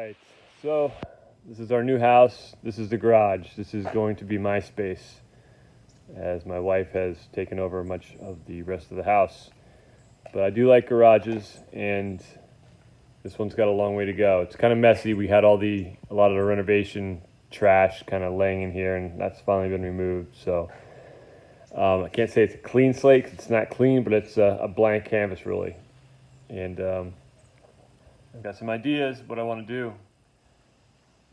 right, so this is our new house. This is the garage. This is going to be my space, as my wife has taken over much of the rest of the house. But I do like garages, and this one's got a long way to go. It's kind of messy. We had a lot of the renovation trash kind of laying in here, and that's finally been removed. So I can't say it's a clean slate 'cause it's not clean, but it's a blank canvas really. And I've got some ideas what I want to do,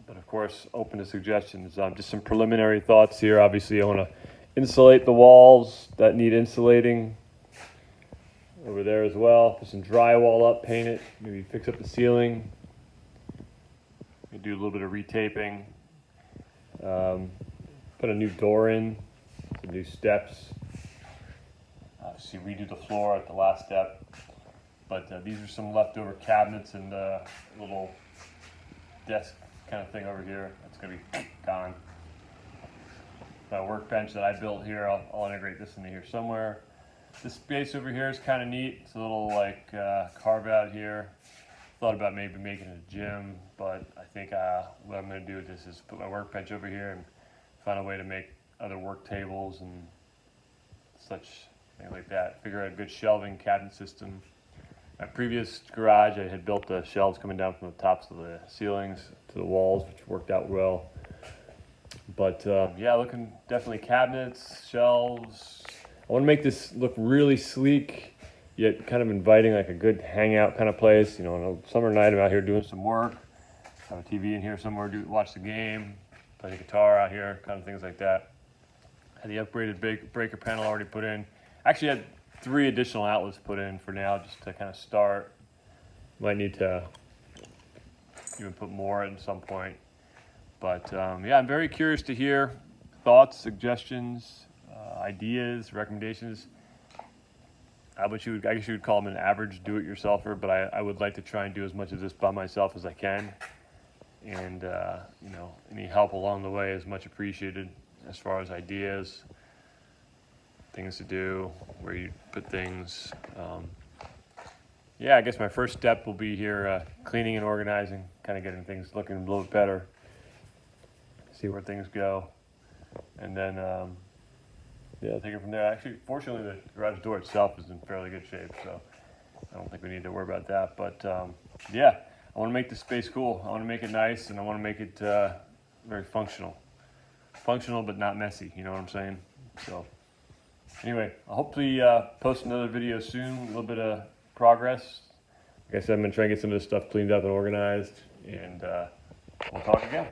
but of course open to suggestions. Just some preliminary thoughts here. Obviously I want to insulate the walls that need insulating over there as well. Put some drywall up, paint it, maybe fix up the ceiling, maybe do a little bit of retaping, put a new door in, some new steps, obviously redo the floor at the last step. But these are some leftover cabinets and a little desk kind of thing over here. That's going to be gone. My workbench that I built here, I'll integrate this into here somewhere. This space over here is kind of neat. It's a little like carve out here. Thought about maybe making it a gym, but I think what I'm going to do with this is put my workbench over here and find a way to make other work tables and such things like that. Figure out a good shelving cabinet system. My previous garage, I had built the shelves coming down from the tops of the ceilings to the walls, which worked out well. But yeah, looking definitely cabinets, shelves. I want to make this look really sleek, yet kind of inviting, like a good hangout kind of place. You know, on a summer night, I'm out here doing some work. Have a TV in here somewhere, watch the game, play the guitar out here, kind of things like that. Had the upgraded breaker panel already put in. Actually had 3 additional outlets put in for now, just to kind of start. Might need to even put more at some point. But yeah, I'm very curious to hear thoughts, suggestions, ideas, recommendations. I guess you would call them an average do-it-yourselfer, but I would like to try and do as much of this by myself as I can. And you know, any help along the way is much appreciated as far as ideas, things to do, where you put things. Yeah, I guess my first step will be here cleaning and organizing, kind of getting things looking a little bit better, see where things go, and then yeah, take it from there. Actually, fortunately, the garage door itself is in fairly good shape, so I don't think we need to worry about that. But yeah, I want to make this space cool. I want to make it nice, and I want to make it very functional but not messy, you know what I'm saying? So anyway, I'll hopefully post another video soon, a little bit of progress. Like I said, I'm going to try and get some of this stuff cleaned up and organized, and we'll talk again.